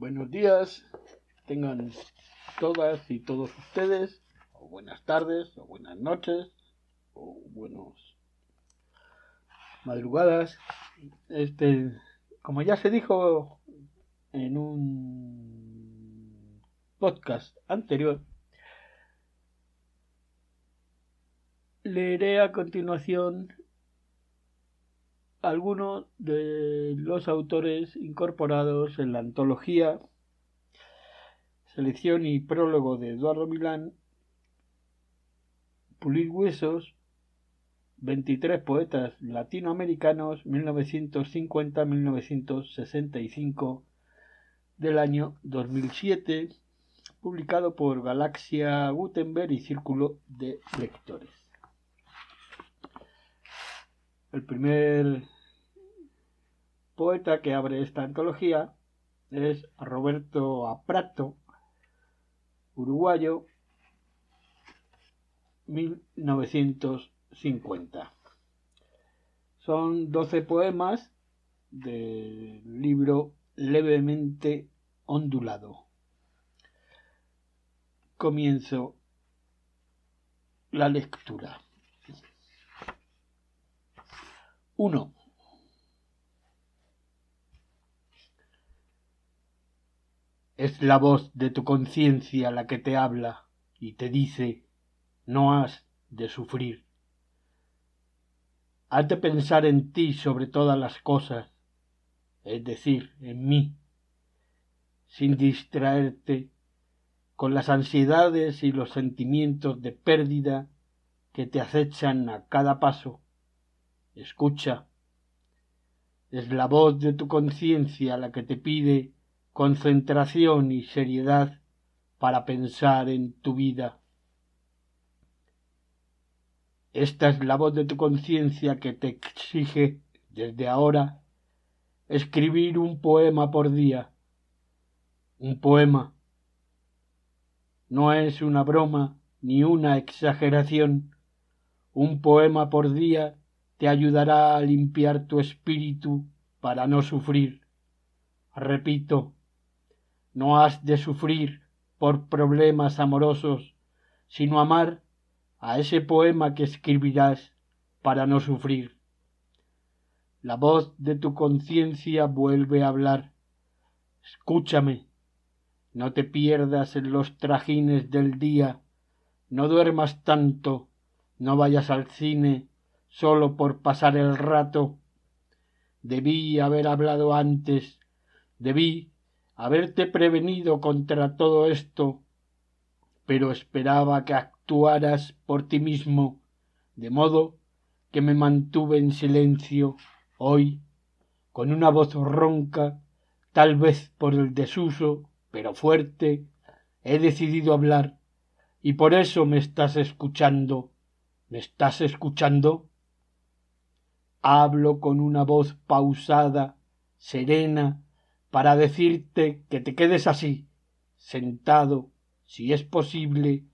Buenos días, tengan todas y todos ustedes, o buenas tardes, o buenas noches, o buenas madrugadas. Como ya se dijo en un podcast anterior, leeré a continuación algunos de los autores incorporados en la antología Selección y prólogo de Eduardo Milán, Pulir Huesos, 23 poetas latinoamericanos 1950-1965 del año 2007, publicado por Galaxia Gutenberg y Círculo de Lectores. El primer poeta que abre esta antología es Roberto Aprato, uruguayo, 1950. Son 12 poemas del libro Levemente ondulado. Comienzo la lectura. 1. Es la voz de tu conciencia la que te habla y te dice: no has de sufrir. Has de pensar en ti sobre todas las cosas, es decir, en mí, sin distraerte con las ansiedades y los sentimientos de pérdida que te acechan a cada paso. Escucha. Es la voz de tu conciencia la que te pide concentración y seriedad para pensar en tu vida. Esta es la voz de tu conciencia que te exige, desde ahora, escribir un poema por día. Un poema. No es una broma ni una exageración. Un poema por día te ayudará a limpiar tu espíritu para no sufrir. Repito, no has de sufrir por problemas amorosos, sino amar a ese poema que escribirás para no sufrir. La voz de tu conciencia vuelve a hablar. Escúchame, no te pierdas en los trajines del día, no duermas tanto, no vayas al cine solo por pasar el rato. Debí haber hablado antes, debí haberte prevenido contra todo esto, pero esperaba que actuaras por ti mismo, de modo que me mantuve en silencio. Hoy, con una voz ronca, tal vez por el desuso, pero fuerte, he decidido hablar, y por eso me estás escuchando. ¿Me estás escuchando? Hablo con una voz pausada, serena, para decirte que te quedes así, sentado, si es posible,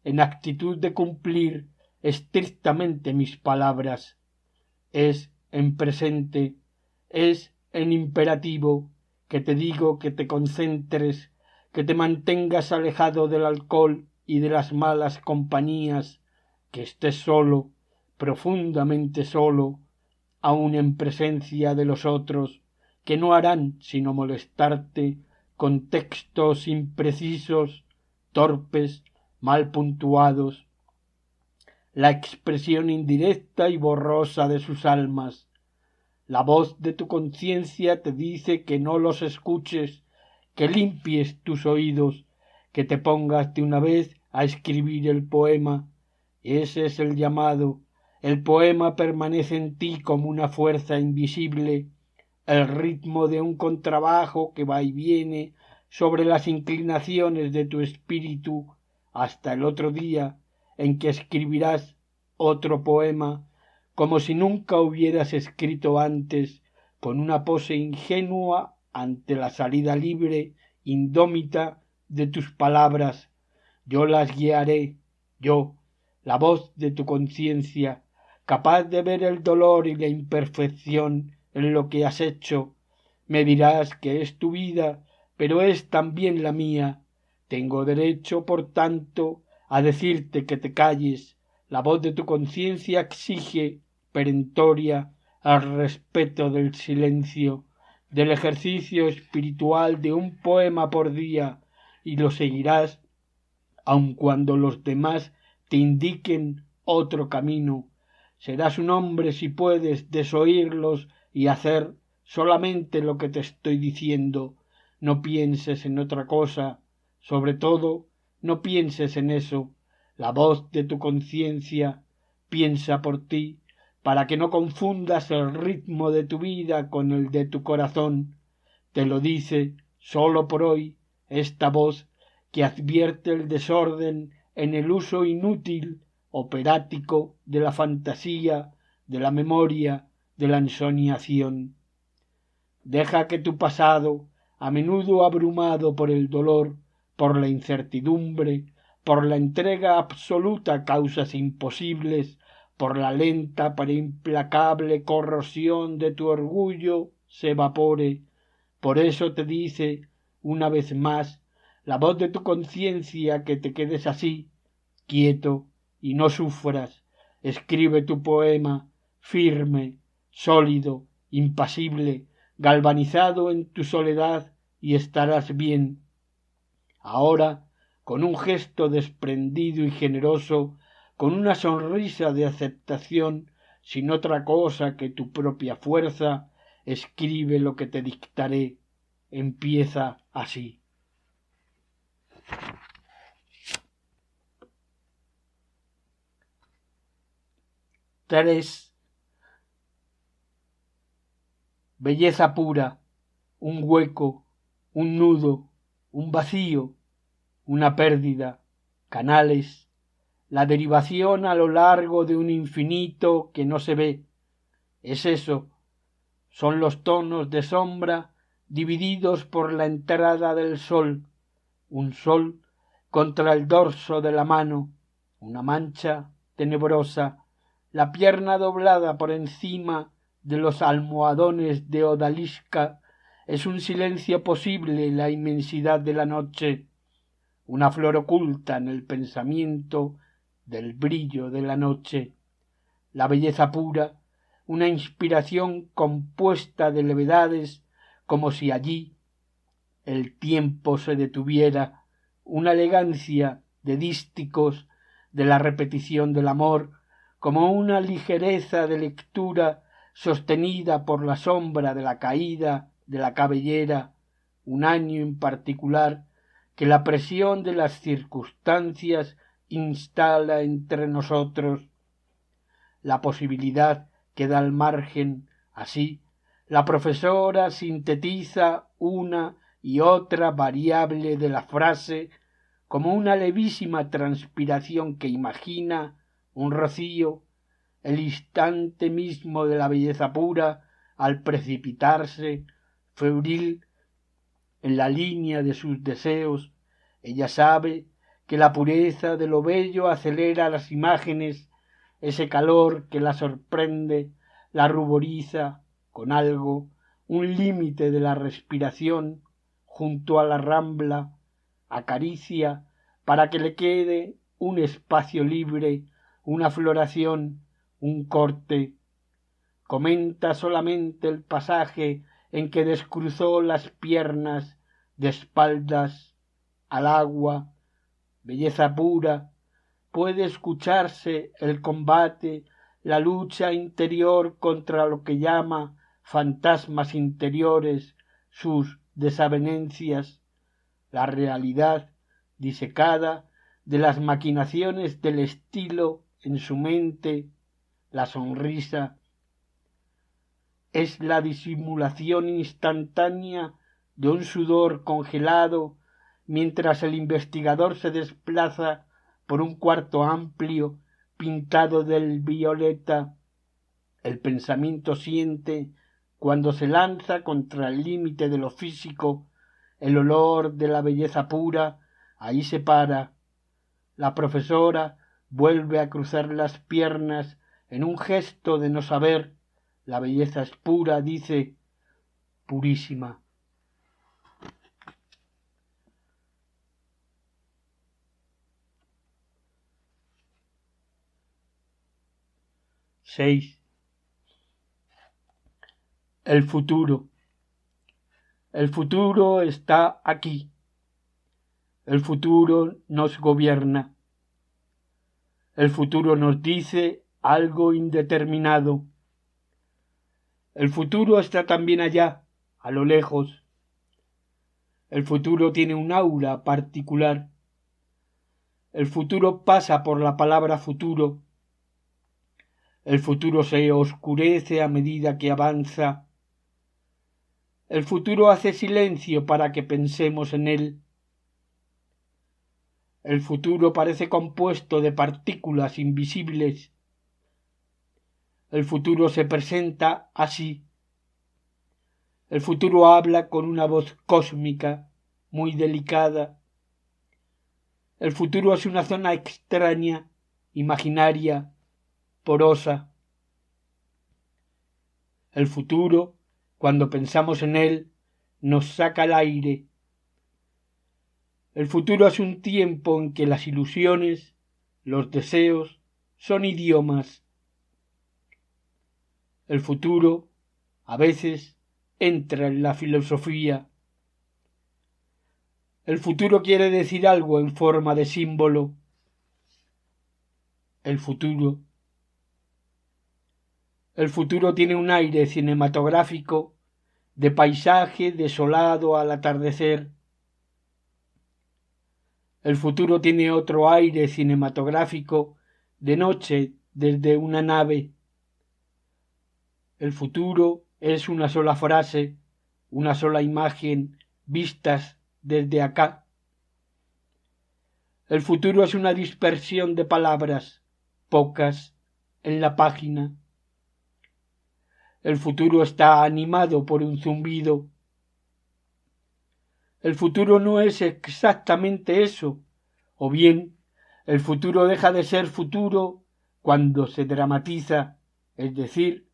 en actitud de cumplir estrictamente mis palabras. Es en presente, es en imperativo, que te digo que te concentres, que te mantengas alejado del alcohol y de las malas compañías, que estés solo, profundamente solo, aun en presencia de los otros, que no harán sino molestarte con textos imprecisos, torpes, mal puntuados, la expresión indirecta y borrosa de sus almas. La voz de tu conciencia te dice que no los escuches, que limpies tus oídos, que te pongas de una vez a escribir el poema. Ese es el llamado. El poema permanece en ti como una fuerza invisible, el ritmo de un contrabajo que va y viene sobre las inclinaciones de tu espíritu hasta el otro día en que escribirás otro poema, como si nunca hubieras escrito antes, con una pose ingenua ante la salida libre, indómita de tus palabras. Yo las guiaré, yo, la voz de tu conciencia, capaz de ver el dolor y la imperfección en lo que has hecho. Me dirás que es tu vida, pero es también la mía. Tengo derecho, por tanto, a decirte que te calles. La voz de tu conciencia exige, perentoria, el respeto del silencio, del ejercicio espiritual de un poema por día, y lo seguirás aun cuando los demás te indiquen otro camino. Serás un hombre si puedes desoírlos y hacer solamente lo que te estoy diciendo. No pienses en otra cosa, sobre todo no pienses en eso. La voz de tu conciencia piensa por ti, para que no confundas el ritmo de tu vida con el de tu corazón. Te lo dice sólo por hoy esta voz que advierte el desorden en el uso inútil, operático de la fantasía, de la memoria, de la ensoñación. Deja que tu pasado, a menudo abrumado por el dolor, por la incertidumbre, por la entrega absoluta a causas imposibles, por la lenta pero implacable corrosión de tu orgullo, se evapore. Por eso te dice, una vez más, la voz de tu conciencia, que te quedes así, quieto, y no sufras. Escribe tu poema, firme, sólido, impasible, galvanizado en tu soledad, y estarás bien. Ahora, con un gesto desprendido y generoso, con una sonrisa de aceptación, sin otra cosa que tu propia fuerza, escribe lo que te dictaré. Empieza así. 3. Belleza pura, un hueco, un nudo, un vacío, una pérdida, canales, la derivación a lo largo de un infinito que no se ve. Es eso, son los tonos de sombra divididos por la entrada del sol, un sol contra el dorso de la mano, una mancha tenebrosa, la pierna doblada por encima de los almohadones de odalisca. Es un silencio posible la inmensidad de la noche, una flor oculta en el pensamiento del brillo de la noche, la belleza pura, una inspiración compuesta de levedades, como si allí el tiempo se detuviera, una elegancia de dísticos de la repetición del amor, como una ligereza de lectura sostenida por la sombra de la caída de la cabellera, un año en particular que la presión de las circunstancias instala entre nosotros, la posibilidad queda al margen. Así, la profesora sintetiza una y otra variable de la frase como una levísima transpiración que imagina un rocío, el instante mismo de la belleza pura, al precipitarse, febril, en la línea de sus deseos. Ella sabe que la pureza de lo bello acelera las imágenes, ese calor que la sorprende, la ruboriza con algo, un límite de la respiración junto a la rambla, acaricia para que le quede un espacio libre, una floración, un corte. Comenta solamente el pasaje en que descruzó las piernas de espaldas al agua, belleza pura. Puede escucharse el combate, la lucha interior contra lo que llama fantasmas interiores, sus desavenencias, la realidad disecada de las maquinaciones del estilo en su mente, la sonrisa. Es la disimulación instantánea de un sudor congelado mientras el investigador se desplaza por un cuarto amplio pintado del violeta. El pensamiento siente, cuando se lanza contra el límite de lo físico, el olor de la belleza pura. Ahí se para. La profesora vuelve a cruzar las piernas en un gesto de no saber. La belleza es pura, dice, purísima. 6. El futuro. El futuro está aquí. El futuro nos gobierna. El futuro nos dice algo indeterminado. El futuro está también allá, a lo lejos. El futuro tiene un aura particular. El futuro pasa por la palabra futuro. El futuro se oscurece a medida que avanza. El futuro hace silencio para que pensemos en él. El futuro parece compuesto de partículas invisibles. El futuro se presenta así. El futuro habla con una voz cósmica, muy delicada. El futuro es una zona extraña, imaginaria, porosa. El futuro, cuando pensamos en él, nos saca el aire. El futuro es un tiempo en que las ilusiones, los deseos, son idiomas. El futuro, a veces, entra en la filosofía. El futuro quiere decir algo en forma de símbolo. El futuro tiene un aire cinematográfico de paisaje desolado al atardecer. El futuro tiene otro aire cinematográfico de noche desde una nave. El futuro es una sola frase, una sola imagen vistas desde acá. El futuro es una dispersión de palabras, pocas, en la página. El futuro está animado por un zumbido. El futuro no es exactamente eso, o bien el futuro deja de ser futuro cuando se dramatiza, es decir,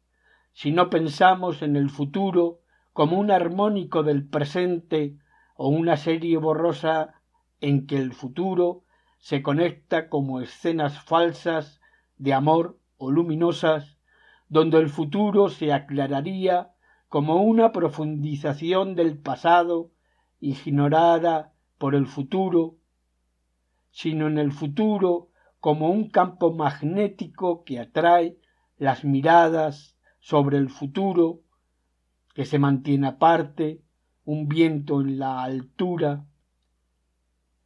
si no pensamos en el futuro como un armónico del presente o una serie borrosa en que el futuro se conecta como escenas falsas de amor o luminosas, donde el futuro se aclararía como una profundización del pasado ignorada por el futuro, sino en el futuro como un campo magnético que atrae las miradas sobre el futuro, que se mantiene aparte, un viento en la altura.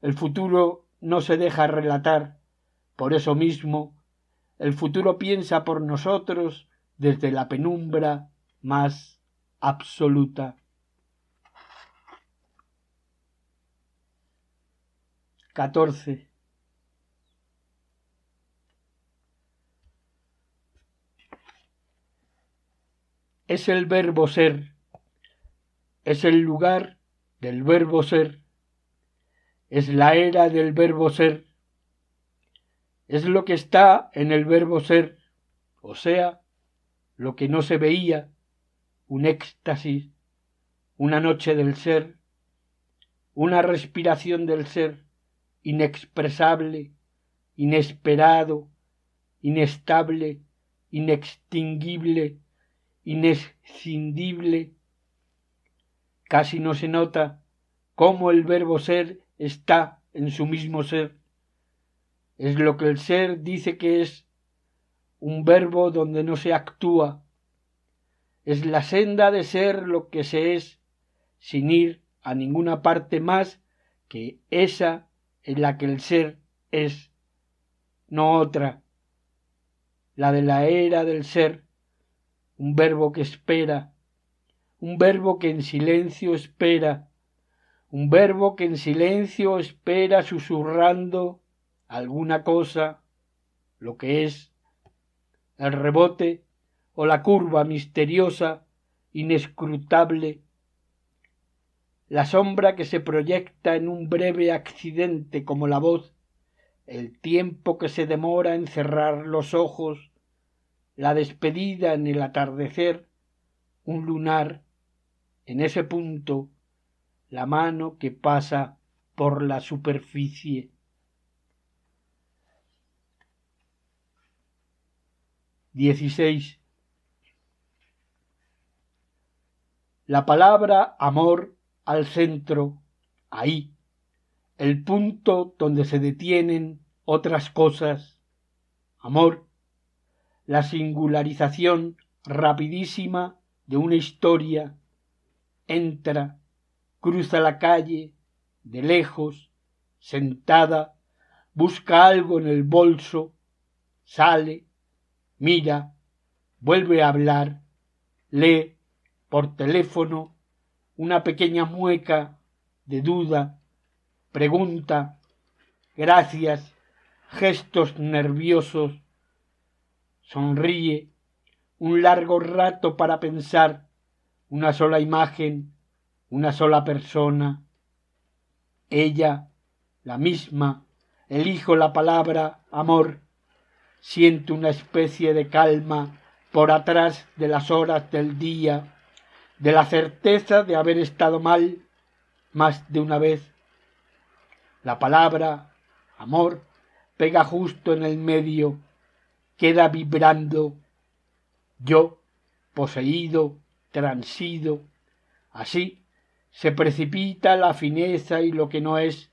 El futuro no se deja relatar, por eso mismo, el futuro piensa por nosotros desde la penumbra más absoluta. 14. Es el verbo ser, es el lugar del verbo ser, es la era del verbo ser, es lo que está en el verbo ser, o sea, lo que no se veía, un éxtasis, una noche del ser, una respiración del ser, inexpresable, inesperado, inestable, inextinguible, inescindible. Casi no se nota cómo el verbo ser está en su mismo ser. Es lo que el ser dice que es, un verbo donde no se actúa. Es la senda de ser lo que se es, sin ir a ninguna parte más que esa en la que el ser es, no otra, la de la era del ser, un verbo que espera, un verbo que en silencio espera, un verbo que en silencio espera susurrando alguna cosa, lo que es, el rebote o la curva misteriosa, inescrutable, la sombra que se proyecta en un breve accidente como la voz, el tiempo que se demora en cerrar los ojos, la despedida en el atardecer, un lunar, en ese punto, la mano que pasa por la superficie. 16. La palabra amor al centro, ahí, el punto donde se detienen otras cosas. Amor, la singularización rapidísima de una historia, entra, cruza la calle, de lejos, sentada, busca algo en el bolso, sale, mira, vuelve a hablar, lee por teléfono una pequeña mueca de duda, pregunta, gracias, gestos nerviosos, sonríe, un largo rato para pensar, una sola imagen, una sola persona. Ella, la misma, elijo la palabra amor, siento una especie de calma por atrás de las horas del día, de la certeza de haber estado mal más de una vez. La palabra amor pega justo en el medio, queda vibrando. Yo, poseído, transido, así se precipita la fineza y lo que no es,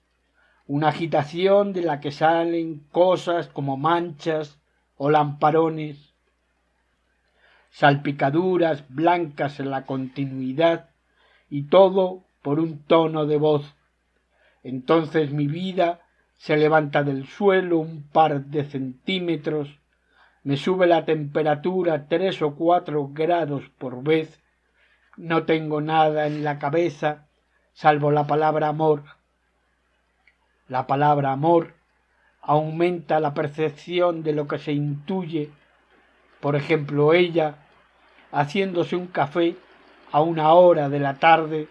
una agitación de la que salen cosas como manchas o lamparones, salpicaduras blancas en la continuidad y todo por un tono de voz. Entonces mi vida se levanta del suelo un par de centímetros, me sube la temperatura 3 o 4 grados por vez, no tengo nada en la cabeza salvo la palabra amor. La palabra amor aumenta la percepción de lo que se intuye. Por ejemplo, ella, haciéndose un café a 1 hora de la tarde,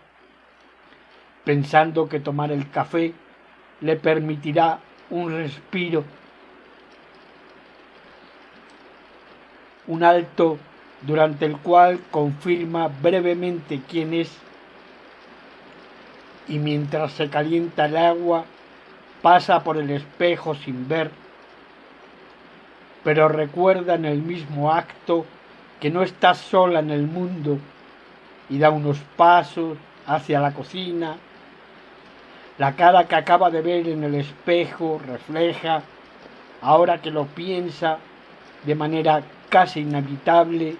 pensando que tomar el café le permitirá un respiro, un alto durante el cual confirma brevemente quién es, y mientras se calienta el agua pasa por el espejo sin ver, pero recuerda en el mismo acto que no está sola en el mundo y da unos pasos hacia la cocina. La cara que acaba de ver en el espejo refleja, ahora que lo piensa de manera casi inevitable,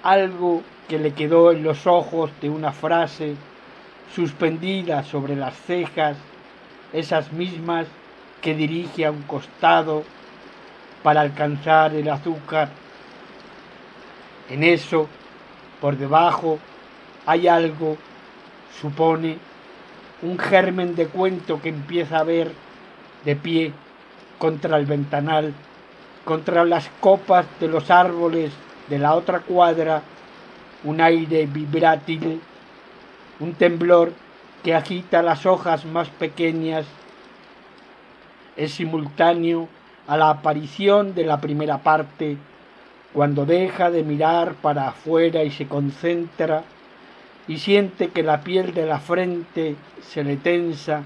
algo que le quedó en los ojos de una frase suspendida sobre las cejas, esas mismas que dirige a un costado para alcanzar el azúcar. En eso, por debajo, hay algo, supone, un germen de cuento que empieza a ver de pie contra el ventanal, contra las copas de los árboles de la otra cuadra, un aire vibrátil, un temblor que agita las hojas más pequeñas. Es simultáneo a la aparición de la primera parte, cuando deja de mirar para afuera y se concentra y siente que la piel de la frente se le tensa.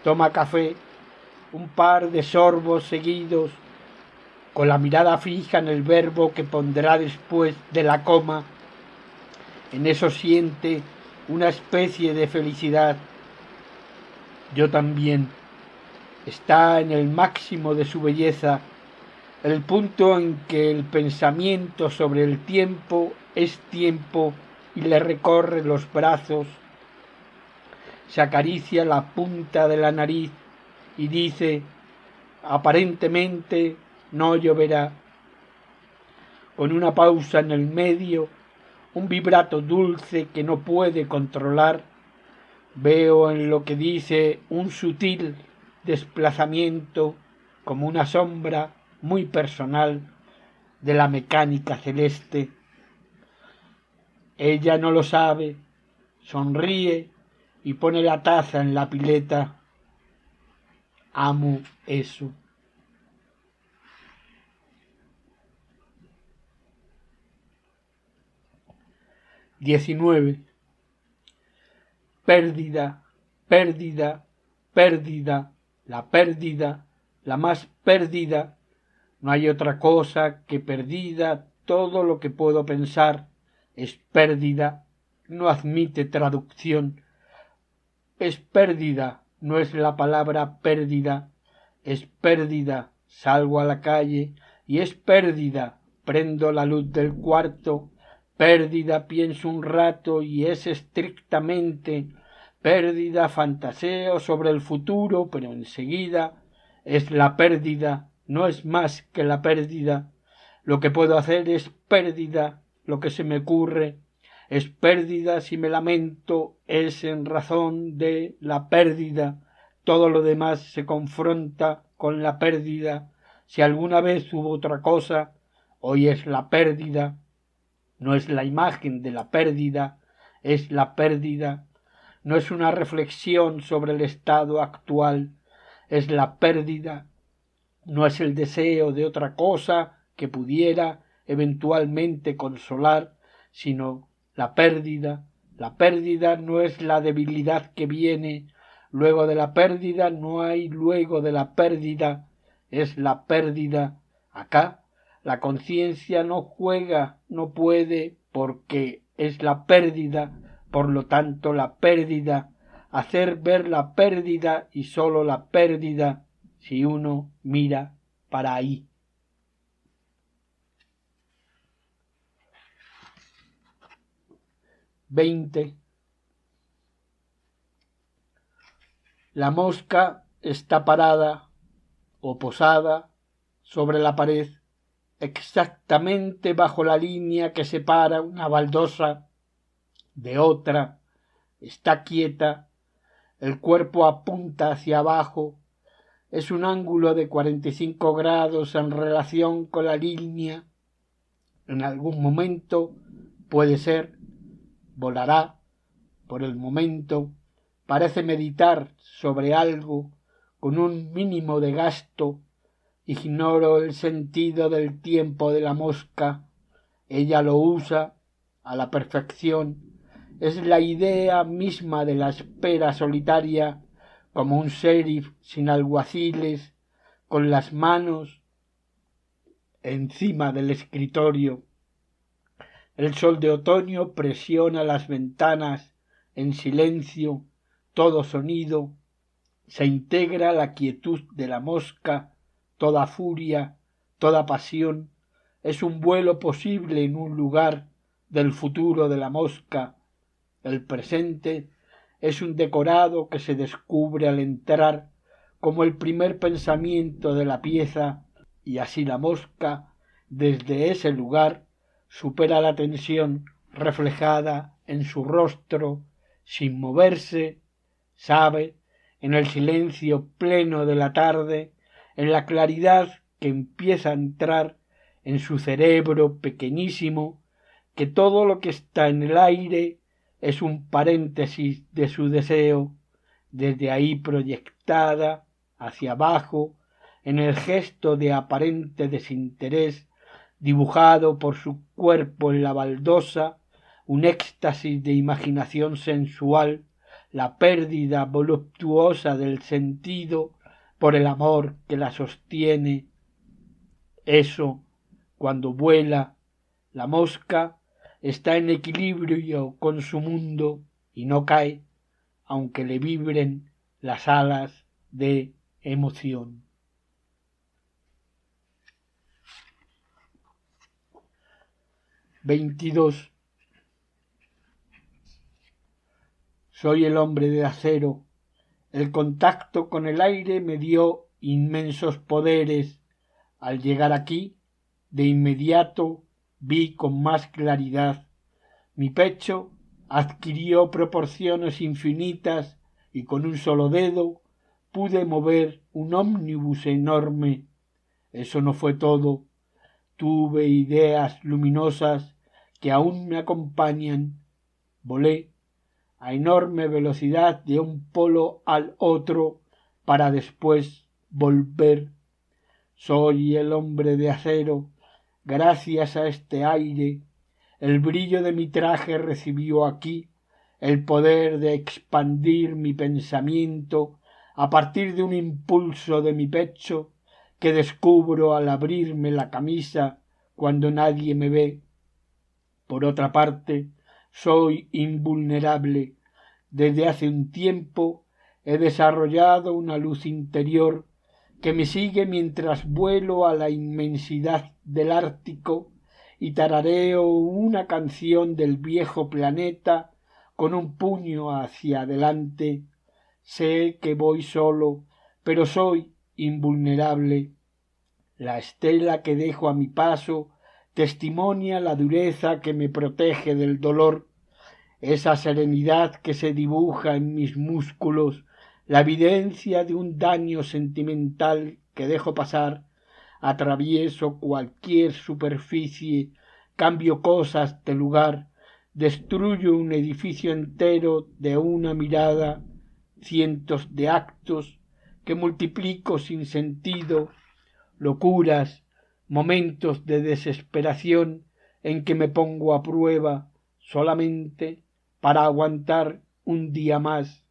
Toma café, un par de sorbos seguidos, con la mirada fija en el verbo que pondrá después de la coma. En eso siente una especie de felicidad. Yo también. Está en el máximo de su belleza, el punto en que el pensamiento sobre el tiempo es tiempo y le recorre los brazos, se acaricia la punta de la nariz y dice, aparentemente no lloverá. Con una pausa en el medio, un vibrato dulce que no puede controlar, veo en lo que dice un sutil desplazamiento como una sombra muy personal de la mecánica celeste. Ella no lo sabe, sonríe y pone la taza en la pileta. Amo eso. XIX. Pérdida, pérdida, pérdida, la más pérdida, No hay otra cosa que perdida, todo lo que puedo pensar es pérdida, no admite traducción. Es pérdida, no es la palabra pérdida, es pérdida, salgo a la calle y es pérdida, prendo la luz del cuarto, pérdida, pienso un rato y es estrictamente pérdida, fantaseo sobre el futuro, pero enseguida es la pérdida, no es más que la pérdida. Lo que puedo hacer es pérdida, lo que se me ocurre es pérdida, si me lamento es en razón de la pérdida, todo lo demás se confronta con la pérdida. Si alguna vez hubo otra cosa, hoy es la pérdida, no es la imagen de la pérdida, es la pérdida, no es una reflexión sobre el estado actual, es la pérdida, no es el deseo de otra cosa que pudiera eventualmente consolar, sino la pérdida. La pérdida no es la debilidad que viene luego de la pérdida, no hay luego de la pérdida, es la pérdida. Acá la conciencia no juega, no puede, porque es la pérdida, por lo tanto la pérdida, hacer ver la pérdida y sólo la pérdida si uno mira para ahí. La mosca está parada o posada sobre la pared, exactamente bajo la línea que separa una baldosa de otra. Está quieta, el cuerpo apunta hacia abajo, es un ángulo de 45 grados en relación con la línea. En algún momento, puede ser, volará. Por el momento, parece meditar sobre algo con un mínimo de gasto. Ignoro el sentido del tiempo de la mosca. Ella lo usa a la perfección. Es la idea misma de la espera solitaria, como un sheriff sin alguaciles, con las manos encima del escritorio. El sol de otoño presiona las ventanas en silencio, todo sonido, se integra la quietud de la mosca, toda furia, toda pasión, es un vuelo posible en un lugar del futuro de la mosca. El presente es un decorado que se descubre al entrar como el primer pensamiento de la pieza, y así la mosca, desde ese lugar, supera la tensión reflejada en su rostro, sin moverse, sabe, en el silencio pleno de la tarde, en la claridad que empieza a entrar en su cerebro pequeñísimo, que todo lo que está en el aire es un paréntesis de su deseo, desde ahí proyectada hacia abajo, en el gesto de aparente desinterés dibujado por su cuerpo en la baldosa, un éxtasis de imaginación sensual, la pérdida voluptuosa del sentido por el amor que la sostiene. Eso, cuando vuela, la mosca está en equilibrio con su mundo y no cae, aunque le vibren las alas de emoción. 22. Soy el hombre de acero. El contacto con el aire me dio inmensos poderes. Al llegar aquí, de inmediato vi con más claridad. Mi pecho adquirió proporciones infinitas y con un solo dedo pude mover un ómnibus enorme. Eso no fue todo. Tuve ideas luminosas que aún me acompañan. Volé a enorme velocidad de un polo al otro para después volver. Soy el hombre de acero. Gracias a este aire, el brillo de mi traje recibió aquí el poder de expandir mi pensamiento a partir de un impulso de mi pecho que descubro al abrirme la camisa cuando nadie me ve. Por otra parte, soy invulnerable. Desde hace un tiempo he desarrollado una luz interior que me sigue mientras vuelo a la inmensidad del Ártico y tarareo una canción del viejo planeta con un puño hacia adelante. Sé que voy solo, pero soy invulnerable. La estela que dejo a mi paso testimonia la dureza que me protege del dolor, esa serenidad que se dibuja en mis músculos, la evidencia de un daño sentimental que dejo pasar, atravieso cualquier superficie, cambio cosas de lugar, destruyo un edificio entero de una mirada, cientos de actos que multiplico sin sentido, locuras, momentos de desesperación en que me pongo a prueba solamente para aguantar un día más.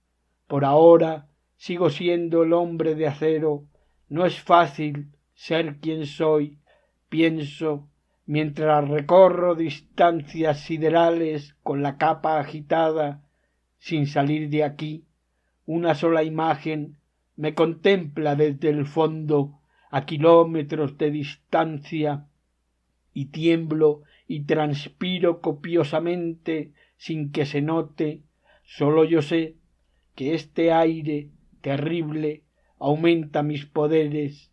Por ahora sigo siendo el hombre de acero. No es fácil ser quien soy, pienso, mientras recorro distancias siderales con la capa agitada, sin salir de aquí. Una sola imagen me contempla desde el fondo a kilómetros de distancia y tiemblo y transpiro copiosamente sin que se note. Sólo yo sé que este aire terrible aumenta mis poderes.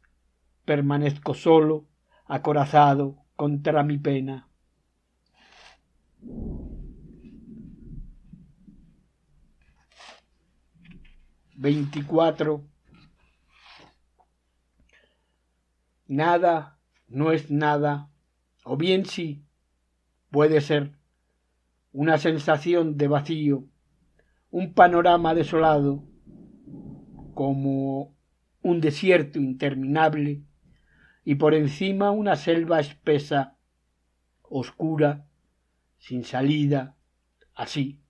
Permanezco solo, acorazado contra mi pena. 24. Nada no es nada, o bien sí, puede ser, una sensación de vacío, un panorama desolado, como un desierto interminable, y por encima una selva espesa, oscura, sin salida, así,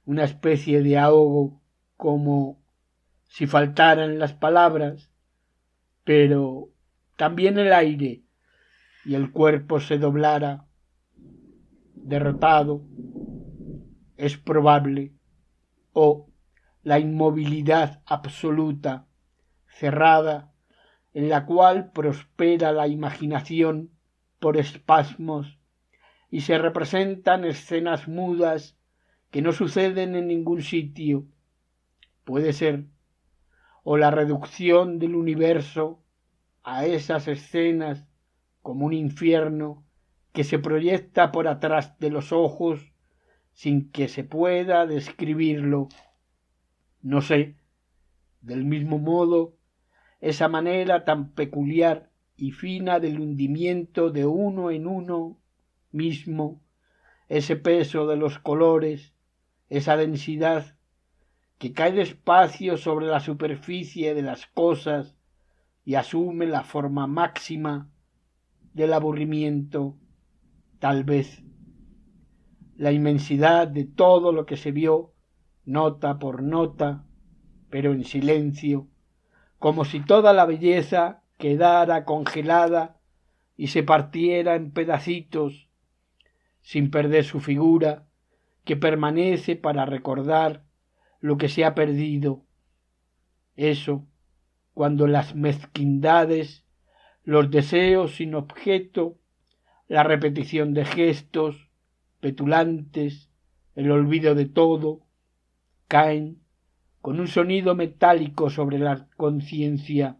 una especie de ahogo, como si faltaran las palabras, pero también el aire, y el cuerpo se doblara, derrotado, es probable, o la inmovilidad absoluta, cerrada, en la cual prospera la imaginación por espasmos y se representan escenas mudas que no suceden en ningún sitio. Puede ser, o la reducción del universo a esas escenas como un infierno que se proyecta por atrás de los ojos sin que se pueda describirlo. No sé, del mismo modo, esa manera tan peculiar y fina del hundimiento de uno en uno mismo, ese peso de los colores, esa densidad que cae despacio sobre la superficie de las cosas y asume la forma máxima del aburrimiento, tal vez. La inmensidad de todo lo que se vio, nota por nota, pero en silencio, como si toda la belleza quedara congelada y se partiera en pedacitos, sin perder su figura, que permanece para recordar lo que se ha perdido. Eso, cuando las mezquindades, los deseos sin objeto, la repetición de gestos petulantes, el olvido de todo, caen con un sonido metálico sobre la conciencia.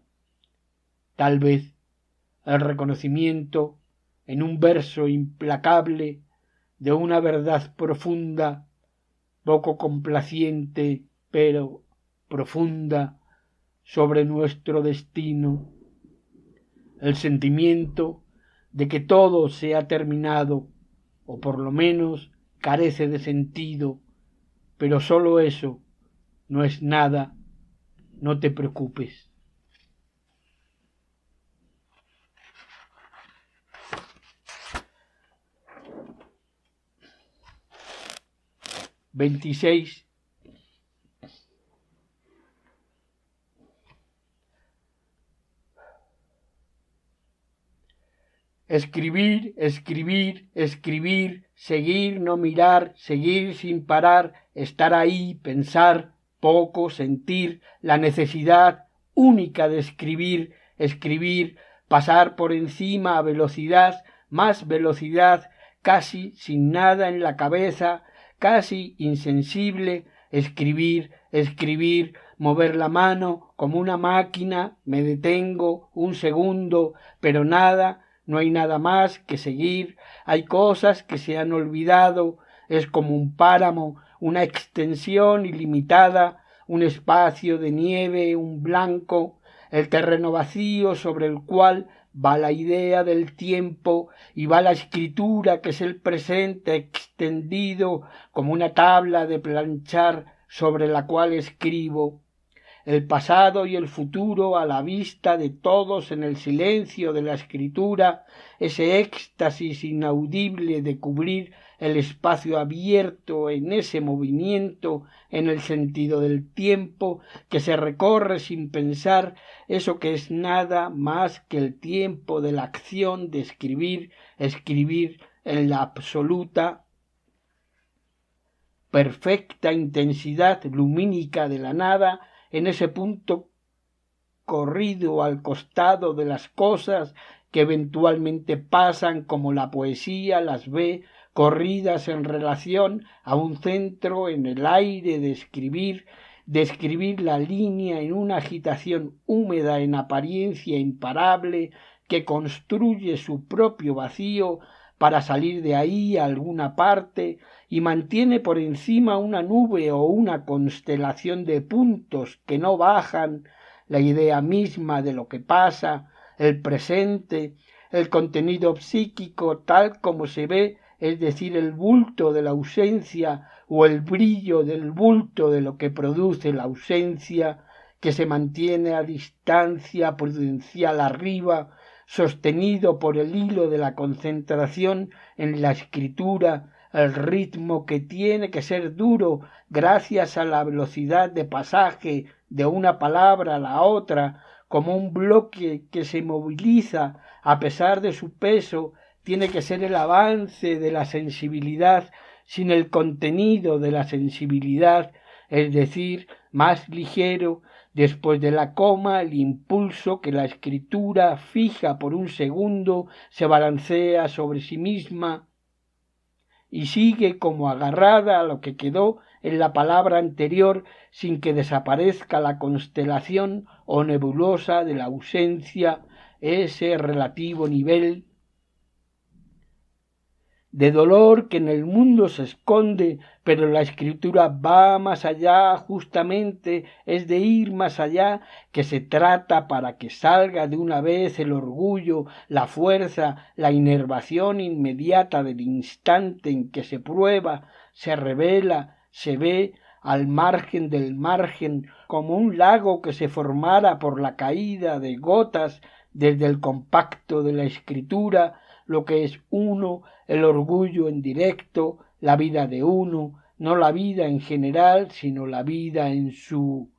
Tal vez el reconocimiento en un verso implacable de una verdad profunda, poco complaciente, pero profunda, sobre nuestro destino, el sentimiento de que todo se ha terminado, o por lo menos carece de sentido, pero sólo eso, no es nada, no te preocupes. (26) Escribir, escribir, escribir, seguir, no mirar, seguir sin parar, estar ahí, pensar, poco, sentir, la necesidad única de escribir, escribir, pasar por encima a velocidad, más velocidad, casi sin nada en la cabeza, casi insensible, escribir, escribir, mover la mano como una máquina, me detengo un segundo, pero nada, no hay nada más que seguir, hay cosas que se han olvidado, es como un páramo, una extensión ilimitada, un espacio de nieve, un blanco, el terreno vacío sobre el cual va la idea del tiempo y va la escritura que es el presente extendido como una tabla de planchar sobre la cual escribo. El pasado y el futuro a la vista de todos en el silencio de la escritura, ese éxtasis inaudible de cubrir el espacio abierto en ese movimiento en el sentido del tiempo que se recorre sin pensar, eso que es nada más que el tiempo de la acción de escribir, escribir en la absoluta perfecta intensidad lumínica de la nada, en ese punto corrido al costado de las cosas que eventualmente pasan como la poesía las ve corridas en relación a un centro en el aire de escribir la línea en una agitación húmeda en apariencia imparable que construye su propio vacío para salir de ahí a alguna parte y mantiene por encima una nube o una constelación de puntos que no bajan, la idea misma de lo que pasa, el presente, el contenido psíquico tal como se ve, es decir, el bulto de la ausencia o el brillo del bulto de lo que produce la ausencia, que se mantiene a distancia prudencial arriba, sostenido por el hilo de la concentración en la escritura, el ritmo que tiene que ser duro gracias a la velocidad de pasaje de una palabra a la otra, como un bloque que se moviliza a pesar de su peso, tiene que ser el avance de la sensibilidad sin el contenido de la sensibilidad, es decir, más ligero, después de la coma, el impulso que la escritura fija por un segundo se balancea sobre sí misma y sigue como agarrada a lo que quedó en la palabra anterior sin que desaparezca la constelación o nebulosa de la ausencia, ese relativo nivel de dolor que en el mundo se esconde, pero la escritura va más allá, justamente es de ir más allá que se trata para que salga de una vez el orgullo, la fuerza, la inervación inmediata del instante en que se prueba, se revela, se ve al margen del margen, como un lago que se formara por la caída de gotas desde el compacto de la escritura, lo que es uno, el orgullo en directo, la vida de uno, no la vida en general, sino la vida en su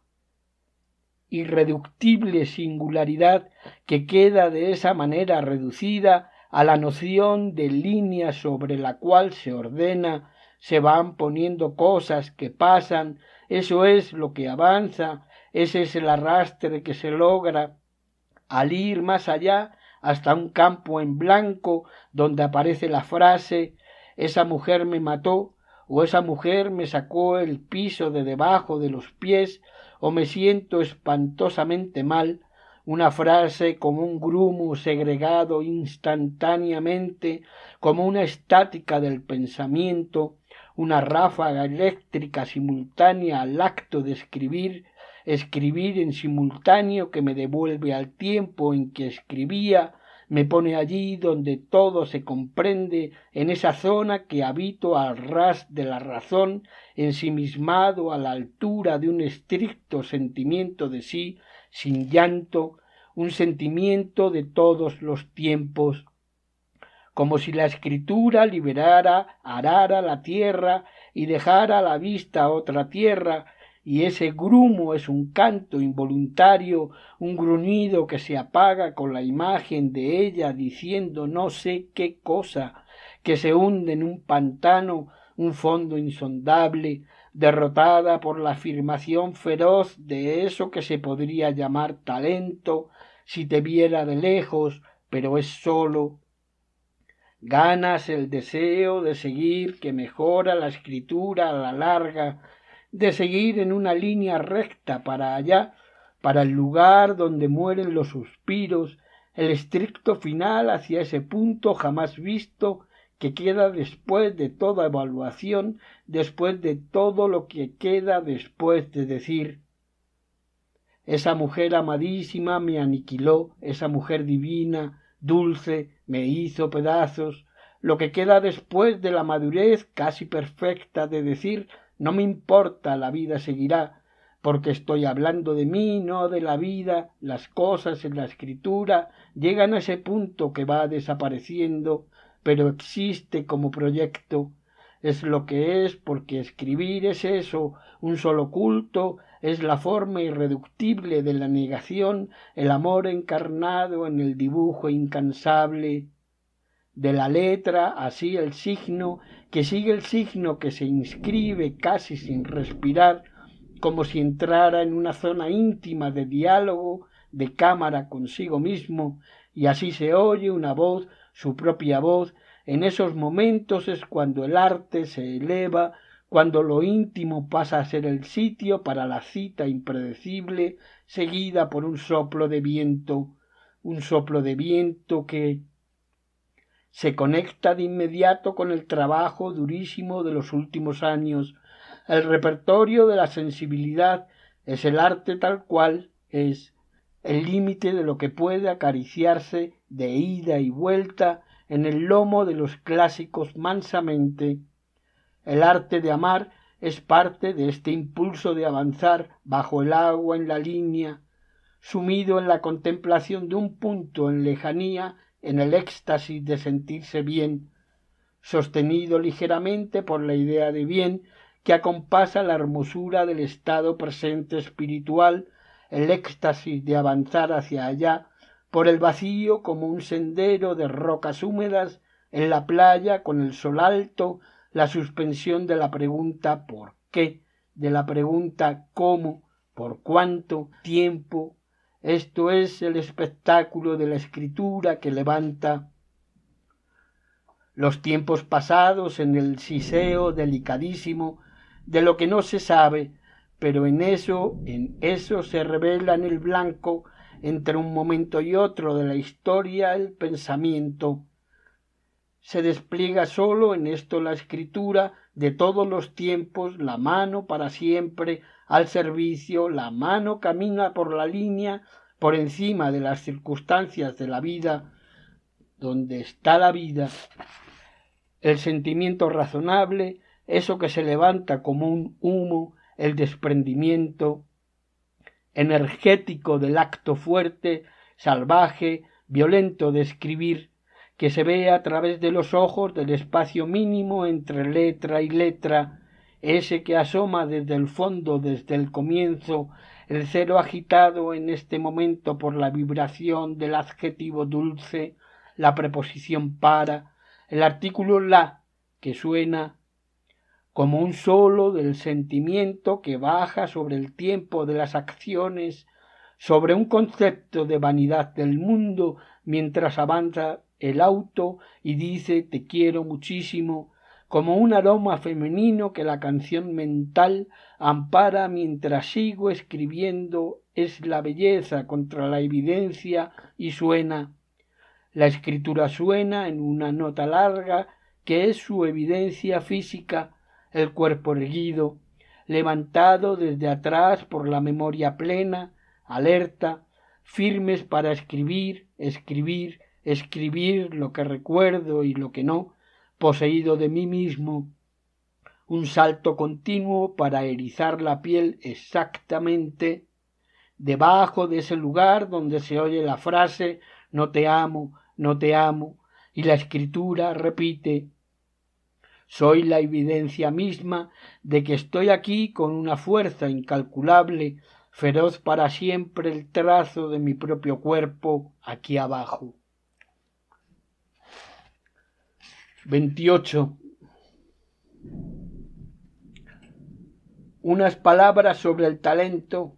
irreductible singularidad que queda de esa manera reducida a la noción de línea sobre la cual se ordena, se van poniendo cosas que pasan, eso es lo que avanza, ese es el arrastre que se logra al ir más allá hasta un campo en blanco donde aparece la frase «esa mujer me mató» o «esa mujer me sacó el piso de debajo de los pies» o «me siento espantosamente mal», una frase como un grumo segregado instantáneamente, como una estática del pensamiento, una ráfaga eléctrica simultánea al acto de escribir en simultáneo que me devuelve al tiempo en que escribía, me pone allí donde todo se comprende, en esa zona que habito al ras de la razón, ensimismado a la altura de un estricto sentimiento de sí, sin llanto, un sentimiento de todos los tiempos, como si la escritura liberara, arara la tierra y dejara a la vista otra tierra, y ese grumo es un canto involuntario, un gruñido que se apaga con la imagen de ella diciendo no sé qué cosa, que se hunde en un pantano, un fondo insondable, derrotada por la afirmación feroz de eso que se podría llamar talento, si te viera de lejos, pero es solo. Ganas el deseo de seguir que mejora la escritura a la larga, de seguir en una línea recta para allá, para el lugar donde mueren los suspiros, el estricto final hacia ese punto jamás visto que queda después de toda evaluación, después de todo lo que queda después de decir esa mujer amadísima me aniquiló, esa mujer divina, dulce, me hizo pedazos, lo que queda después de la madurez casi perfecta de decir no me importa, la vida seguirá, porque estoy hablando de mí, no de la vida, las cosas en la escritura llegan a ese punto que va desapareciendo, pero existe como proyecto, es lo que es, porque escribir es eso, un solo culto, es la forma irreductible de la negación, el amor encarnado en el dibujo incansable de la letra, así el signo, que sigue el signo que se inscribe casi sin respirar, como si entrara en una zona íntima de diálogo, de cámara consigo mismo, y así se oye una voz, su propia voz. En esos momentos es cuando el arte se eleva, cuando lo íntimo pasa a ser el sitio para la cita impredecible, seguida por un soplo de viento que se conecta de inmediato con el trabajo durísimo de los últimos años. El repertorio de la sensibilidad es el arte tal cual es, el límite de lo que puede acariciarse de ida y vuelta en el lomo de los clásicos mansamente. El arte de amar es parte de este impulso de avanzar bajo el agua en la línea, sumido en la contemplación de un punto en lejanía, en el éxtasis de sentirse bien, sostenido ligeramente por la idea de bien que acompasa la hermosura del estado presente espiritual, el éxtasis de avanzar hacia allá, por el vacío como un sendero de rocas húmedas, en la playa con el sol alto, la suspensión de la pregunta ¿por qué?, de la pregunta ¿cómo?, ¿por cuánto tiempo? Esto es el espectáculo de la escritura que levanta los tiempos pasados en el siseo delicadísimo de lo que no se sabe, pero en eso se revela en el blanco, entre un momento y otro de la historia, el pensamiento. Se despliega sólo en esto la escritura de todos los tiempos, la mano para siempre al servicio, la mano camina por la línea, por encima de las circunstancias de la vida, donde está la vida, el sentimiento razonable, eso que se levanta como un humo, el desprendimiento energético del acto fuerte, salvaje, violento de escribir, que se ve a través de los ojos del espacio mínimo entre letra y letra, ese que asoma desde el fondo, desde el comienzo, el cero agitado en este momento por la vibración del adjetivo dulce, la preposición para, el artículo la, que suena como un solo del sentimiento que baja sobre el tiempo de las acciones, sobre un concepto de vanidad del mundo, mientras avanza el auto y dice te quiero muchísimo, como un aroma femenino que la canción mental ampara mientras sigo escribiendo, es la belleza contra la evidencia y suena. La escritura suena en una nota larga que es su evidencia física, el cuerpo erguido, levantado desde atrás por la memoria plena, alerta, firmes para escribir, escribir, escribir lo que recuerdo y lo que no, poseído de mí mismo, un salto continuo para erizar la piel exactamente debajo de ese lugar donde se oye la frase no te amo, y la escritura repite Soy la evidencia misma de que estoy aquí con una fuerza incalculable, feroz para siempre el trazo de mi propio cuerpo aquí abajo. 28. Unas palabras sobre el talento,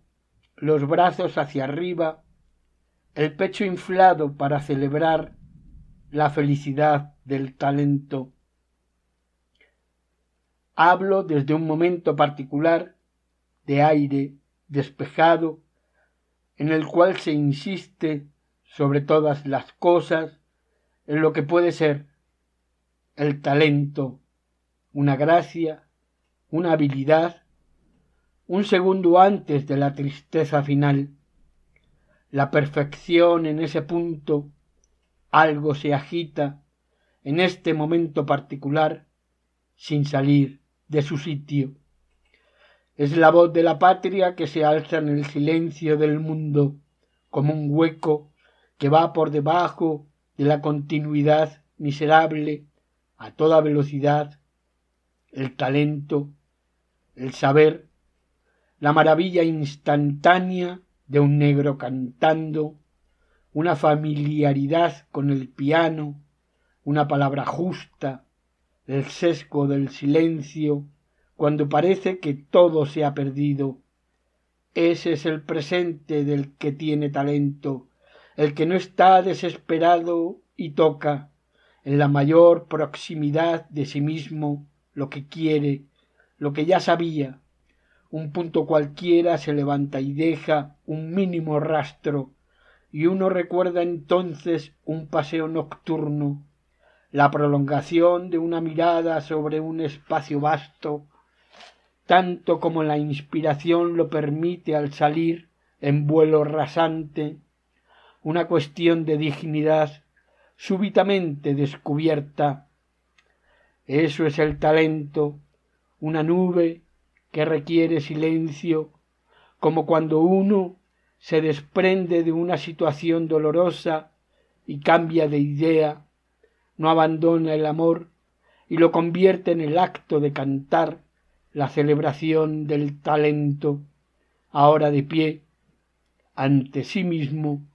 los brazos hacia arriba, el pecho inflado para celebrar la felicidad del talento. Hablo desde un momento particular de aire despejado, en el cual se insiste sobre todas las cosas en lo que puede ser el talento, una gracia, una habilidad, un segundo antes de la tristeza final. La perfección en ese punto, algo se agita en este momento particular sin salir de su sitio. Es la voz de la patria que se alza en el silencio del mundo como un hueco que va por debajo de la continuidad miserable a toda velocidad. El talento, el saber, la maravilla instantánea de un negro cantando, una familiaridad con el piano, una palabra justa, el sesgo del silencio, cuando parece que todo se ha perdido. Ese es el presente del que tiene talento, el que no está desesperado y toca, en la mayor proximidad de sí mismo, lo que quiere, lo que ya sabía. Un punto cualquiera se levanta y deja un mínimo rastro, y uno recuerda entonces un paseo nocturno, la prolongación de una mirada sobre un espacio vasto, tanto como la inspiración lo permite al salir en vuelo rasante, una cuestión de dignidad súbitamente descubierta. Eso es el talento, una nube que requiere silencio, como cuando uno se desprende de una situación dolorosa y cambia de idea, no abandona el amor y lo convierte en el acto de cantar la celebración del talento, ahora de pie, ante sí mismo,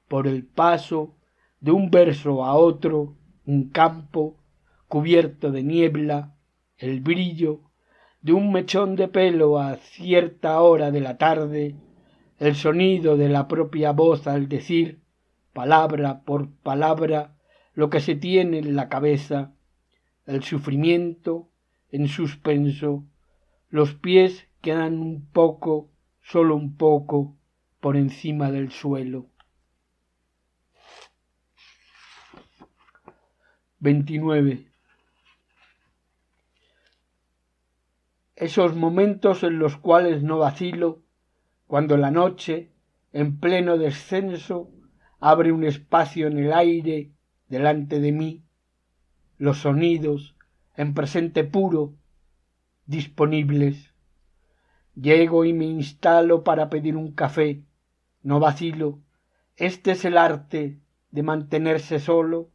por el paso de un verso a otro, un campo cubierto de niebla, el brillo de un mechón de pelo a cierta hora de la tarde, el sonido de la propia voz al decir, palabra por palabra, lo que se tiene en la cabeza, el sufrimiento en suspenso, los pies quedan un poco, solo un poco, por encima del suelo. 29. Esos momentos en los cuales no vacilo, cuando la noche, en pleno descenso, abre un espacio en el aire delante de mí, los sonidos, en presente puro, disponibles. Llego y me instalo para pedir un café, no vacilo. Este es el arte de mantenerse solo,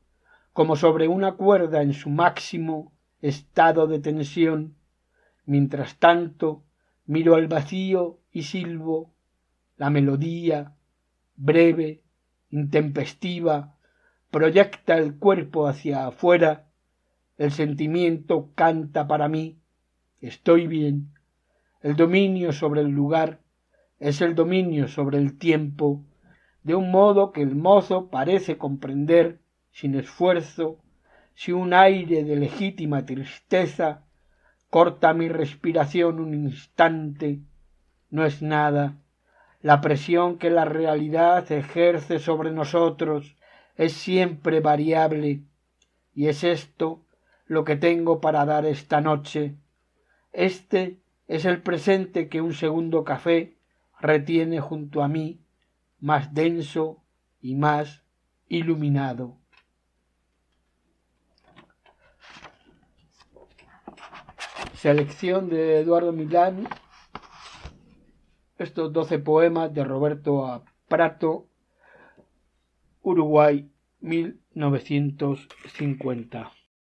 como sobre una cuerda en su máximo estado de tensión. Mientras tanto, miro al vacío y silbo la melodía, breve, intempestiva, proyecta el cuerpo hacia afuera, el sentimiento canta para mí, estoy bien. El dominio sobre el lugar es el dominio sobre el tiempo, de un modo que el mozo parece comprender, sin esfuerzo, si un aire de legítima tristeza corta mi respiración un instante, no es nada. La presión que la realidad ejerce sobre nosotros es siempre variable, y es esto lo que tengo para dar esta noche. Este es el presente que un segundo café retiene junto a mí, más denso y más iluminado. Selección de Eduardo Milán, estos 12 poemas de Roberto Prato, Uruguay, 1950.